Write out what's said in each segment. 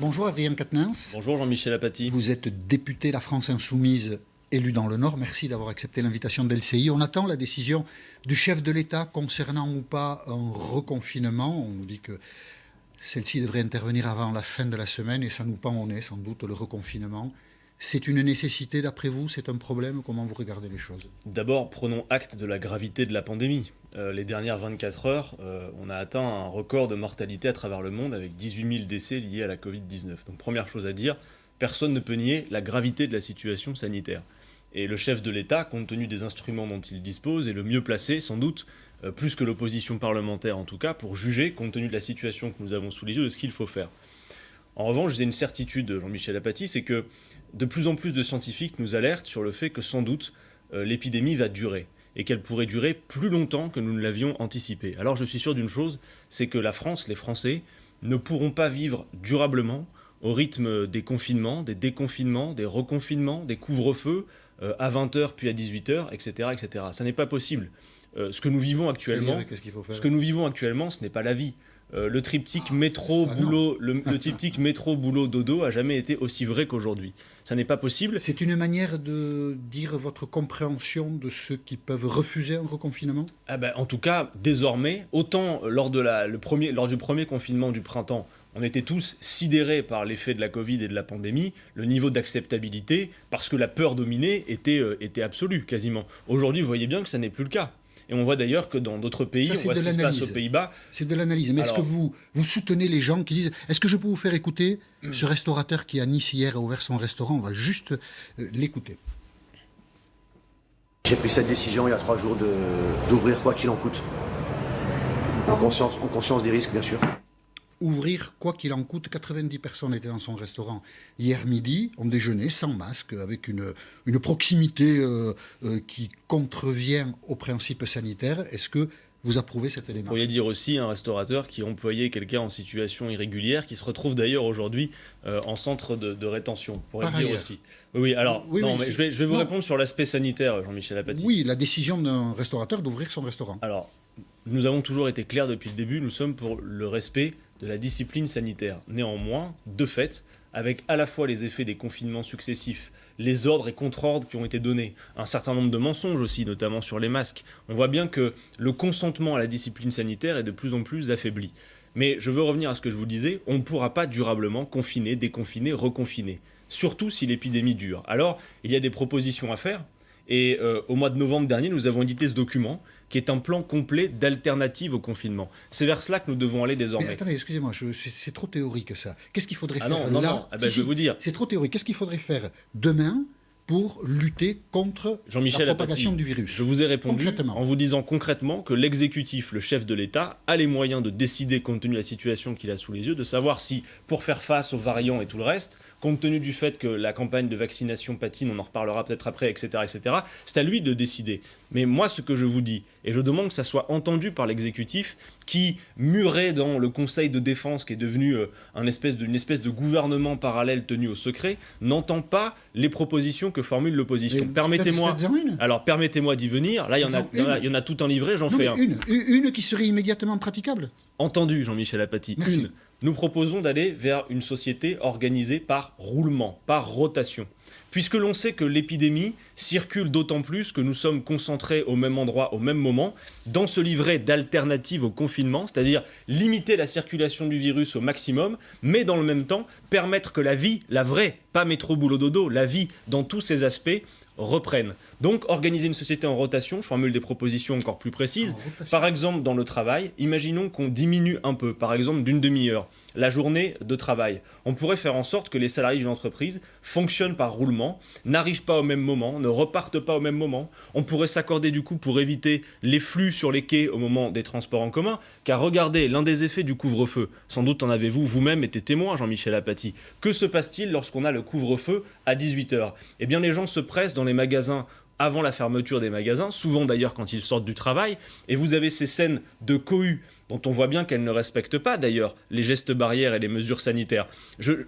Bonjour Adrien Quatennens. Bonjour Jean-Michel Apathy. Vous êtes député La France Insoumise, élu dans le Nord. Merci d'avoir accepté l'invitation de LCI. On attend la décision du chef de l'État concernant ou pas un reconfinement. On nous dit que celle-ci devrait intervenir avant la fin de la semaine et ça nous pend au nez, sans doute, le reconfinement. C'est une nécessité d'après vous? C'est un problème? Comment vous regardez les choses? D'abord, prenons acte de la gravité de la pandémie. Les dernières 24 heures, on a atteint un record de mortalité à travers le monde avec 18 000 décès liés à la Covid-19. Donc première chose à dire, personne ne peut nier la gravité de la situation sanitaire. Et le chef de l'État, compte tenu des instruments dont il dispose, est le mieux placé, sans doute, plus que l'opposition parlementaire en tout cas, pour juger, compte tenu de la situation que nous avons sous les yeux, de ce qu'il faut faire. En revanche, j'ai une certitude, Jean-Michel Apathy, c'est que de plus en plus de scientifiques nous alertent sur le fait que sans doute l'épidémie va durer et qu'elle pourrait durer plus longtemps que nous ne l'avions anticipé. Alors je suis sûr d'une chose, c'est que la France, les Français, ne pourront pas vivre durablement au rythme des confinements, des déconfinements, des reconfinements, des couvre-feux à 20h puis à 18h, etc. etc. Ça n'est pas possible. Ce que nous vivons actuellement, ce n'est pas la vie. Le triptyque métro-boulot, le triptyque métro-boulot-dodo a jamais été aussi vrai qu'aujourd'hui. Ça n'est pas possible. C'est une manière de dire votre compréhension de ceux qui peuvent refuser un reconfinement? En tout cas, désormais, autant lors du premier confinement du printemps, on était tous sidérés par l'effet de la Covid et de la pandémie, le niveau d'acceptabilité, parce que la peur dominée était absolue quasiment. Aujourd'hui, vous voyez bien que ça n'est plus le cas. Et on voit d'ailleurs que dans d'autres pays, on voit ce qui se passe aux Pays-Bas. C'est de l'analyse. Mais est-ce que vous soutenez les gens qui disent... Est-ce que je peux vous faire écouter ce restaurateur qui à Nice hier a ouvert son restaurant? On va juste l'écouter. J'ai pris cette décision il y a 3 jours d'ouvrir quoi qu'il en coûte. En conscience des risques, bien sûr. Ouvrir quoi qu'il en coûte. 90 personnes étaient dans son restaurant hier midi, ont déjeuné sans masque, avec une proximité qui contrevient aux principes sanitaires. Est-ce que vous approuvez cet élément? Vous pourriez dire aussi un restaurateur qui employait quelqu'un en situation irrégulière, qui se retrouve d'ailleurs aujourd'hui en centre de rétention. Vous pourriez dire aussi. Oui, alors, mais je vais vous répondre sur l'aspect sanitaire, Jean-Michel Apathy. Oui, la décision d'un restaurateur d'ouvrir son restaurant. Alors, nous avons toujours été clairs depuis le début, nous sommes pour le respect de la discipline sanitaire. Néanmoins, de fait, avec à la fois les effets des confinements successifs, les ordres et contre-ordres qui ont été donnés, un certain nombre de mensonges aussi, notamment sur les masques, on voit bien que le consentement à la discipline sanitaire est de plus en plus affaibli. Mais je veux revenir à ce que je vous disais, on ne pourra pas durablement confiner, déconfiner, reconfiner, surtout si l'épidémie dure. Alors, il y a des propositions à faire, et au mois de novembre dernier, nous avons édité ce document, qui est un plan complet d'alternative au confinement. C'est vers cela que nous devons aller désormais. Mais attendez, excusez-moi, c'est trop théorique ça. Qu'est-ce qu'il faudrait faire là? Je vais vous dire. C'est trop théorique. Qu'est-ce qu'il faudrait faire demain pour lutter contre la propagation du virus? Je vous ai répondu en vous disant concrètement que l'exécutif, le chef de l'État, a les moyens de décider, compte tenu de la situation qu'il a sous les yeux, de savoir si, pour faire face aux variants et tout le reste, compte tenu du fait que la campagne de vaccination patine, on en reparlera peut-être après, etc., c'est à lui de décider. Mais moi, ce que je vous dis, et je demande que ça soit entendu par l'exécutif, qui, muré dans le Conseil de défense, qui est devenu une espèce de gouvernement parallèle tenu au secret, n'entend pas les propositions que formule l'opposition. Permettez-moi d'y venir. Là, il y en a tout un livret, j'en fais un. Une qui serait immédiatement praticable. Entendu, Jean-Michel Apathy. Merci. Nous proposons d'aller vers une société organisée par roulement, par rotation. Puisque l'on sait que l'épidémie circule d'autant plus que nous sommes concentrés au même endroit, au même moment, dans ce livret d'alternative au confinement, c'est-à-dire limiter la circulation du virus au maximum, mais dans le même temps, permettre que la vie, la vraie, pas métro-boulot-dodo, la vie dans tous ses aspects, reprenne. Donc, organiser une société en rotation, je formule des propositions encore plus précises. Par exemple, dans le travail, imaginons qu'on diminue un peu, par exemple d'une demi-heure, la journée de travail. On pourrait faire en sorte que les salariés d'une entreprise fonctionnent par roulement, n'arrivent pas au même moment, ne repartent pas au même moment. On pourrait s'accorder du coup pour éviter les flux sur les quais au moment des transports en commun, car regardez, l'un des effets du couvre-feu, sans doute en avez-vous vous-même été témoin, Jean-Michel Apathy. Que se passe-t-il lorsqu'on a le couvre-feu à 18h? Eh bien, les gens se pressent dans les magasins avant la fermeture des magasins, souvent d'ailleurs quand ils sortent du travail, et vous avez ces scènes de cohue dont on voit bien qu'elles ne respectent pas d'ailleurs les gestes barrières et les mesures sanitaires.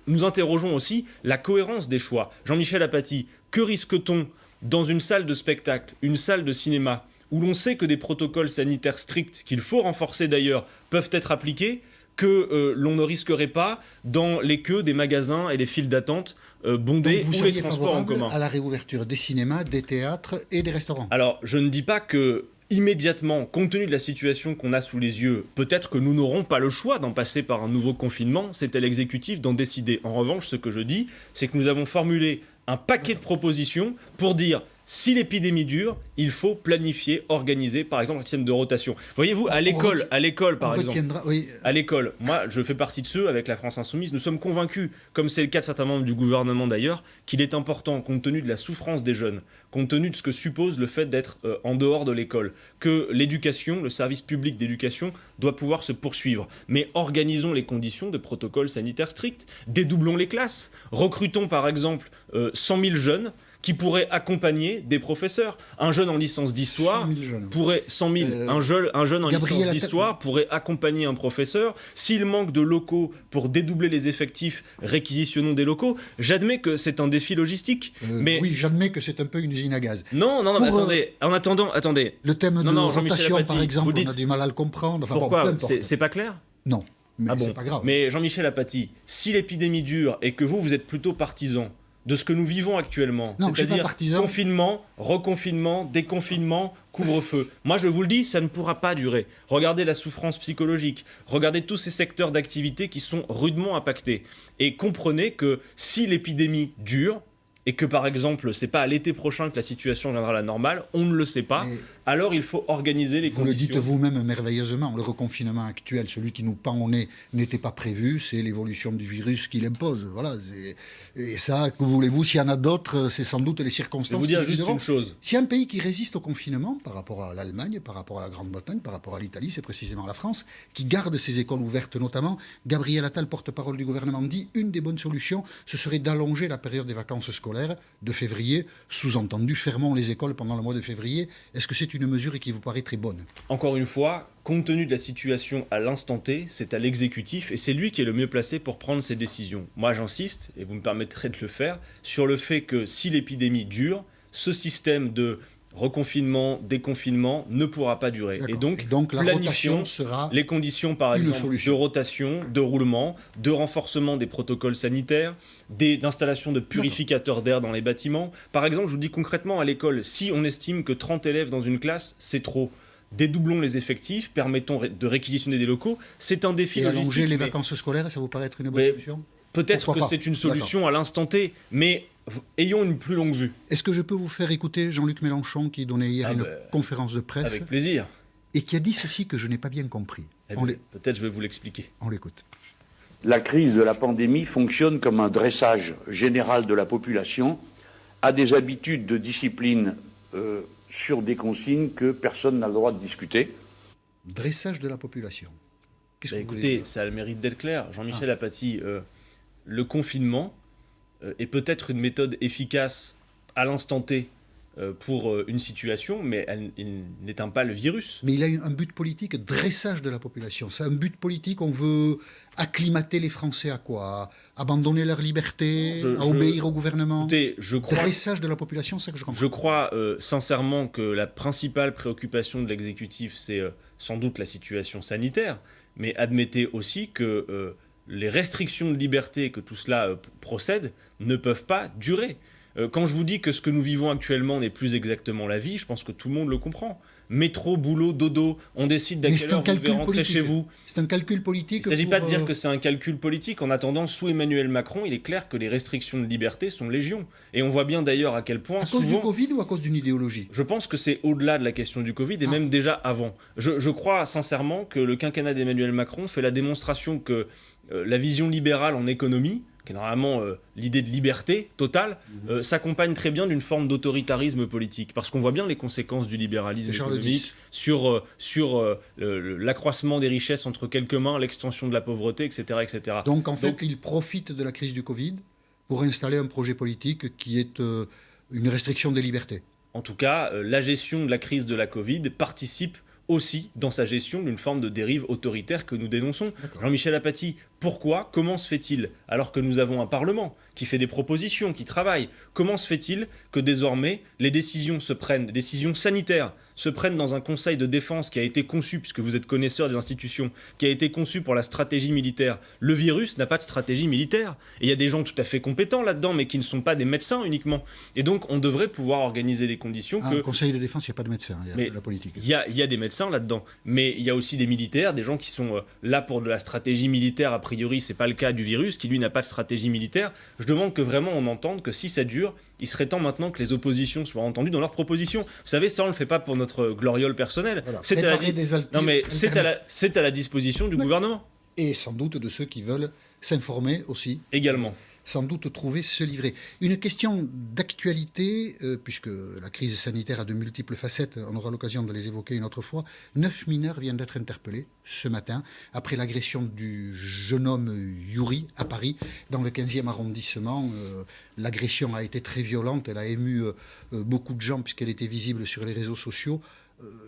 Nous interrogeons aussi la cohérence des choix. Jean-Michel Apathy, que risque-t-on dans une salle de spectacle, une salle de cinéma, où l'on sait que des protocoles sanitaires stricts, qu'il faut renforcer d'ailleurs, peuvent être appliqués, que l'on ne risquerait pas dans les queues des magasins et les files d'attente bondés Donc vous ou les seriez transports en favorable commun. à la réouverture des cinémas, des théâtres et des restaurants? Alors, je ne dis pas que immédiatement, compte tenu de la situation qu'on a sous les yeux, peut-être que nous n'aurons pas le choix d'en passer par un nouveau confinement, c'est à l'exécutif d'en décider. En revanche, ce que je dis, c'est que nous avons formulé un paquet de propositions pour dire si l'épidémie dure, il faut planifier, organiser, par exemple, un système de rotation. Voyez-vous, à l'école, par exemple, Oui. à l'école, moi, je fais partie de ceux, avec la France Insoumise, nous sommes convaincus, comme c'est le cas de certains membres du gouvernement d'ailleurs, qu'il est important, compte tenu de la souffrance des jeunes, compte tenu de ce que suppose le fait d'être en dehors de l'école, que l'éducation, le service public d'éducation, doit pouvoir se poursuivre. Mais organisons les conditions de protocoles sanitaires stricts, dédoublons les classes, recrutons par exemple 100 000 jeunes, qui pourrait accompagner des professeurs. Un jeune en licence d'histoire 100 000 jeunes. pourrait 100 000. Un jeune en Gabriel licence d'histoire pourrait accompagner un professeur. S'il manque de locaux pour dédoubler les effectifs, réquisitionnons des locaux. J'admets que c'est un défi logistique. Mais Oui, j'admets que c'est un peu une usine à gaz. non, mais Pour, attendez. En attendant, attendez. Le thème de Jean-Michel rotation, Apathy, par exemple, vous dites- on a du mal à le comprendre. Enfin, bon, peu Pourquoi importe. c'est pas clair? Non, mais Ah bon. c'est pas grave. Mais Jean-Michel Apathy, si l'épidémie dure et que vous êtes plutôt partisan de ce que nous vivons actuellement, Non, je suis pas c'est-à-dire partisan. confinement, reconfinement, déconfinement, couvre-feu. Moi, je vous le dis, ça ne pourra pas durer. Regardez la souffrance psychologique, regardez tous ces secteurs d'activité qui sont rudement impactés. Et comprenez que si l'épidémie dure, et que par exemple, c'est pas à l'été prochain que la situation viendra à la normale, on ne le sait pas, Mais alors il faut organiser les vous le conditions. dites vous-même merveilleusement, le reconfinement actuel, celui qui nous pend au nez, n'était pas prévu, c'est l'évolution du virus qui l'impose. Voilà. Et ça, que voulez-vous, s'il y en a d'autres, c'est sans doute les Je circonstances. vais vous dire qui juste décideront. une chose. Si un pays qui résiste au confinement, par rapport à l'Allemagne, par rapport à la Grande-Bretagne, par rapport à l'Italie, c'est précisément la France, qui garde ses écoles ouvertes notamment, Gabriel Attal, porte-parole du gouvernement, dit une des bonnes solutions, ce serait d'allonger la période des vacances scolaires de février, sous-entendu, fermons les écoles pendant le mois de février. Est-ce que c'est une mesure qui vous paraît très bonne? Encore une fois, compte tenu de la situation à l'instant T, c'est à l'exécutif et c'est lui qui est le mieux placé pour prendre ses décisions. Moi, j'insiste, et vous me permettrez de le faire, sur le fait que si l'épidémie dure, ce système de reconfinement, déconfinement ne pourra pas durer. Et D'accord. donc la planifions rotation sera les conditions, par une exemple, solution. de rotation, de roulement, de renforcement des protocoles sanitaires, d'installation de purificateurs d'air dans les bâtiments. Par exemple, je vous dis concrètement, à l'école, si on estime que 30 élèves dans une classe, c'est trop, dédoublons les effectifs, permettons de réquisitionner des locaux. C'est un défi et logistique. allonger les mais vacances scolaires, ça vous paraît être une bonne Mais- solution? peut-être Pourquoi que pas. c'est une solution à l'instant T, mais ayons une plus longue vue. Est-ce que je peux vous faire écouter Jean-Luc Mélenchon qui donnait hier une bah, conférence de presse Avec plaisir. et qui a dit ceci que je n'ai pas bien compris? Eh On bien, peut-être je vais vous l'expliquer. l'écoute. La crise de la pandémie fonctionne comme un dressage général de la population à des habitudes de discipline sur des consignes que personne n'a le droit de discuter. Dressage de la population. Qu'est-ce Bah, que vous voulez écoutez, dire? ça a le mérite d'être clair. Jean-Michel Apathy, le confinement est peut-être une méthode efficace à l'instant T pour une situation, mais il n'éteint pas le virus. Mais il a un but politique, dressage de la population. C'est un but politique, on veut acclimater les Français à quoi? Abandonner leur liberté, à obéir au gouvernement? Écoutez, je crois... Dressage de la population, c'est ça que je comprends. Je crois sincèrement que la principale préoccupation de l'exécutif, c'est sans doute la situation sanitaire, mais admettez aussi que les restrictions de liberté que tout cela procède ne peuvent pas durer. Quand je vous dis que ce que nous vivons actuellement n'est plus exactement la vie, je pense que tout le monde le comprend. Métro, boulot, dodo, on décide d'à Mais quelle c'est un heure vous devez calcul rentrer politique. chez vous. C'est un calcul politique. Il ne s'agit pas de pour, dire que c'est un calcul politique. En attendant, sous Emmanuel Macron, il est clair que les restrictions de liberté sont légion. Et on voit bien d'ailleurs à quel point à cause souvent... du Covid ou à cause d'une idéologie? Je pense que c'est au-delà de la question du Covid et même déjà avant. Je crois sincèrement que le quinquennat d'Emmanuel Macron fait la démonstration que la vision libérale en économie, qui est normalement l'idée de liberté totale, s'accompagne très bien d'une forme d'autoritarisme politique. Parce qu'on voit bien les conséquences du libéralisme C'est Charles économique X. sur l'accroissement des richesses entre quelques mains, l'extension de la pauvreté, etc. etc. Donc en fait, il profite de la crise du Covid pour installer un projet politique qui est une restriction des libertés. En tout cas, la gestion de la crise de la Covid participe aussi dans sa gestion d'une forme de dérive autoritaire que nous dénonçons. D'accord. Jean-Michel Apathy, pourquoi, comment se fait-il, alors que nous avons un Parlement qui fait des propositions, qui travaille, comment se fait-il que désormais les décisions se prennent, des décisions sanitaires, se prennent dans un conseil de défense qui a été conçu, puisque vous êtes connaisseur des institutions, qui a été conçu pour la stratégie militaire. Le virus n'a pas de stratégie militaire. Et il y a des gens tout à fait compétents là-dedans, mais qui ne sont pas des médecins uniquement. Et donc, on devrait pouvoir organiser les conditions que... Conseil de défense, il n'y a pas de médecin, il y a la politique. Il y a des médecins là-dedans, mais il y a aussi des militaires, des gens qui sont là pour de la stratégie militaire. A priori, c'est pas le cas du virus, qui lui n'a pas de stratégie militaire. Je demande que vraiment on entende que si ça dure, il serait temps maintenant que les oppositions soient entendues dans leurs propositions. Vous savez, ça on le fait pas pour notre gloriole personnelle. Voilà. C'est à la disposition du gouvernement. Et sans doute de ceux qui veulent s'informer aussi. Également. Sans doute trouver se livrer. Une question d'actualité, puisque la crise sanitaire a de multiples facettes, on aura l'occasion de les évoquer une autre fois. 9 mineurs viennent d'être interpellés ce matin, après l'agression du jeune homme Yuri à Paris, dans le 15e arrondissement. L'agression a été très violente, elle a ému beaucoup de gens puisqu'elle était visible sur les réseaux sociaux.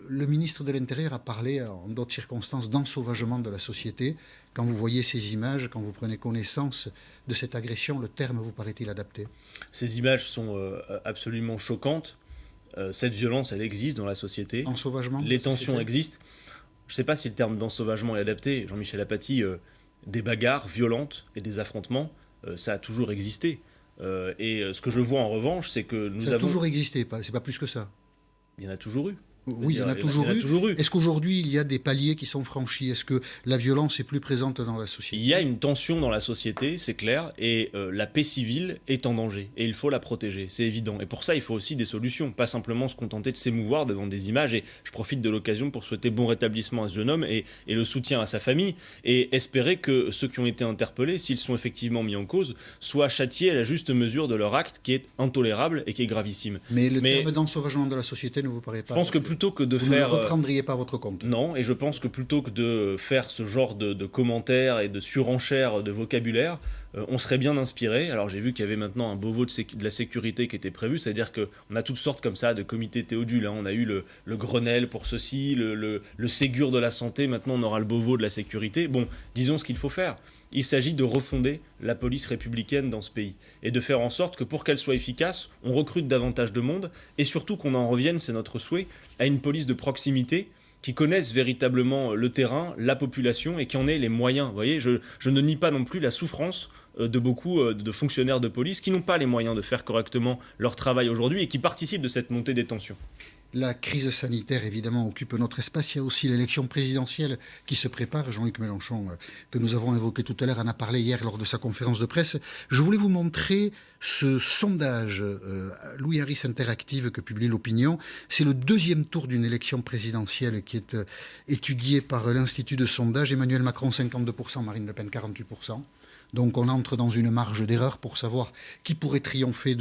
Le ministre de l'Intérieur a parlé, en d'autres circonstances, d'ensauvagement de la société. Quand vous voyez ces images, quand vous prenez connaissance de cette agression, le terme vous paraît-il adapté? Ces images sont absolument choquantes. Cette violence, elle existe dans la société. Ensauvagement? Les tensions existent. Je ne sais pas si le terme d'ensauvagement est adapté. Jean-Michel Apathy, des bagarres violentes et des affrontements, ça a toujours existé. Et ce que je vois en revanche, c'est que nous avons... Ça a toujours existé, c'est pas plus que ça. Il y en a toujours eu. Oui, il y en a toujours eu. Est-ce qu'aujourd'hui, il y a des paliers qui sont franchis? Est-ce que la violence est plus présente dans la société? Il y a une tension dans la société, c'est clair, et la paix civile est en danger. Et il faut la protéger, c'est évident. Et pour ça, il faut aussi des solutions, pas simplement se contenter de s'émouvoir devant des images. Et je profite de l'occasion pour souhaiter bon rétablissement à ce jeune homme et le soutien à sa famille, et espérer que ceux qui ont été interpellés, s'ils sont effectivement mis en cause, soient châtiés à la juste mesure de leur acte, qui est intolérable et qui est gravissime. Mais le terme d'ensauvagement de la société ne vous paraît pas... Je pense que plutôt que de vous faire... ne le reprendriez pas à votre compte? Non, et je pense que plutôt que de faire ce genre de commentaires et de surenchères de vocabulaire, on serait bien inspiré. Alors j'ai vu qu'il y avait maintenant un Beauvau de la sécurité qui était prévu, c'est-à-dire qu'on a toutes sortes comme ça de comités Théodule. On a eu le Grenelle pour ceci, le Ségur de la santé, maintenant on aura le Beauvau de la sécurité. Bon, disons ce qu'il faut faire. Il s'agit de refonder la police républicaine dans ce pays et de faire en sorte que pour qu'elle soit efficace, on recrute davantage de monde et surtout qu'on en revienne, c'est notre souhait, à une police de proximité qui connaisse véritablement le terrain, la population et qui en ait les moyens. Vous voyez, je ne nie pas non plus la souffrance de beaucoup de fonctionnaires de police qui n'ont pas les moyens de faire correctement leur travail aujourd'hui et qui participent de cette montée des tensions. La crise sanitaire, évidemment, occupe notre espace. Il y a aussi l'élection présidentielle qui se prépare. Jean-Luc Mélenchon, que nous avons évoqué tout à l'heure, en a parlé hier lors de sa conférence de presse. Je voulais vous montrer ce sondage Louis Harris Interactive que publie l'Opinion. C'est le deuxième tour d'une élection présidentielle qui est étudiée par l'Institut de sondage. Emmanuel Macron, 52%, Marine Le Pen, 48%. Donc on entre dans une marge d'erreur pour savoir qui pourrait triompher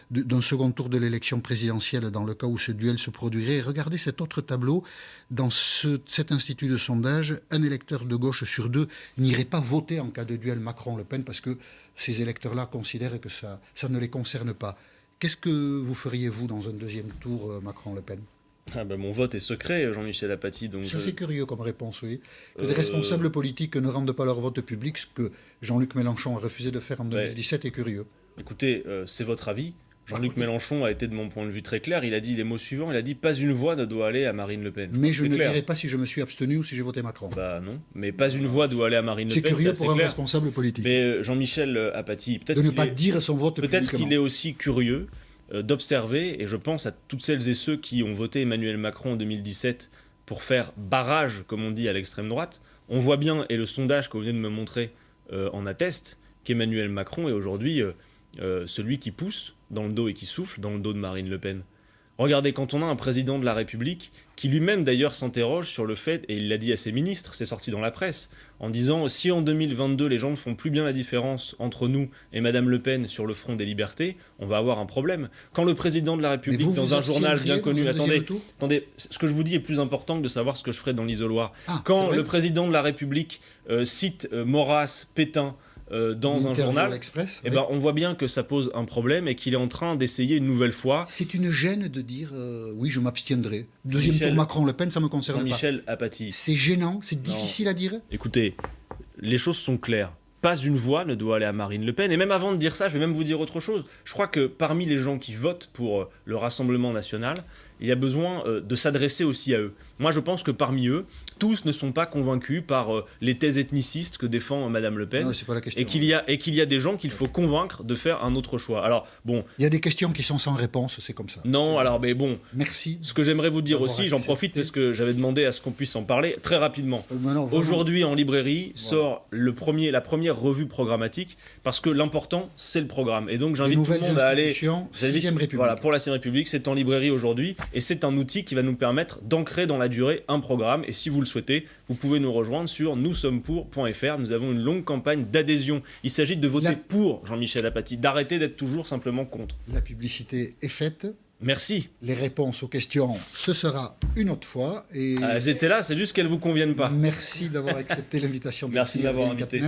d'un second tour de l'élection présidentielle dans le cas où ce duel se produirait. Et regardez cet autre tableau. Dans cet institut de sondage, un électeur de gauche sur deux n'irait pas voter en cas de duel Macron-Le Pen parce que ces électeurs-là considèrent que ça ne les concerne pas. Qu'est-ce que vous feriez, vous, dans un deuxième tour Macron-Le Pen ? Mon vote est secret, Jean-Michel Apathy. Donc ça, c'est curieux comme réponse, oui. Que des responsables politiques ne rendent pas leur vote public, ce que Jean-Luc Mélenchon a refusé de faire en 2017 est curieux. Écoutez, c'est votre avis. Jean-Luc Mélenchon a été, de mon point de vue, très clair. Il a dit les mots suivants. Il a dit « Pas une voix ne doit aller à Marine Le Pen ». Mais je ne dirai pas si je me suis abstenu ou si j'ai voté Macron. Bah non, mais pas une voix doit aller à Marine Le Pen. C'est curieux pour un responsable politique. Mais Jean-Michel Apathy, peut-être de ne pas dire son vote publiquement. Peut-être qu'il est aussi curieux d'observer, et je pense à toutes celles et ceux qui ont voté Emmanuel Macron en 2017 pour faire barrage, comme on dit, à l'extrême droite. On voit bien, et le sondage que vous venez de me montrer en atteste, qu'Emmanuel Macron est aujourd'hui celui qui pousse dans le dos et qui souffle dans le dos de Marine Le Pen. Regardez, quand on a un président de la République qui lui-même d'ailleurs s'interroge sur le fait, et il l'a dit à ses ministres, c'est sorti dans la presse, en disant si en 2022 les gens ne font plus bien la différence entre nous et Madame Le Pen sur le front des libertés, on va avoir un problème. Quand le président de la République, dans un journal bien connu, attendez, ce que je vous dis est plus important que de savoir ce que je ferai dans l'isoloir. Quand le président de la République cite Maurras, Pétain, dans un journal, on voit bien que ça pose un problème et qu'il est en train d'essayer une nouvelle fois. C'est une gêne de dire oui, je m'abstiendrai. Deuxième tour Macron-Le Pen, ça me concerne pas. Jean-Michel Apathy. C'est gênant, c'est difficile à dire. Écoutez, les choses sont claires. Pas une voix ne doit aller à Marine Le Pen. Et même avant de dire ça, je vais même vous dire autre chose. Je crois que parmi les gens qui votent pour le Rassemblement national, il y a besoin de s'adresser aussi à eux. Moi, je pense que parmi eux, tous ne sont pas convaincus par les thèses ethnicistes que défend Madame Le Pen, Non, c'est pas la question. et qu'il y a des gens qu'il faut convaincre de faire un autre choix. Alors, bon... Il y a des questions qui sont sans réponse, c'est comme ça. Non, alors, mais bon... Merci. Ce que j'aimerais vous dire d'avoir aussi, j'en profite accepté. parce que j'avais demandé à ce qu'on puisse en parler très rapidement. Non, vraiment. Aujourd'hui, en librairie, sort la première revue programmatique, parce que l'important, c'est le programme. Et donc, Les j'invite tout le nouvelles monde à aller... institutions, 6e République. Voilà, pour la 6e République, c'est en librairie aujourd'hui, et c'est un outil qui va nous permettre d'ancrer dans la durée un programme. Et si vous le souhaitez, vous pouvez nous rejoindre sur noussomspour.fr. Nous avons une longue campagne d'adhésion. Il s'agit de voter pour Jean-Michel Apathy, d'arrêter d'être toujours simplement contre. La publicité est faite. Merci. Les réponses aux questions, ce sera une autre fois. Et Elles étaient là, c'est juste qu'elles ne vous conviennent pas. merci d'avoir accepté l'invitation. Merci de m'avoir invité.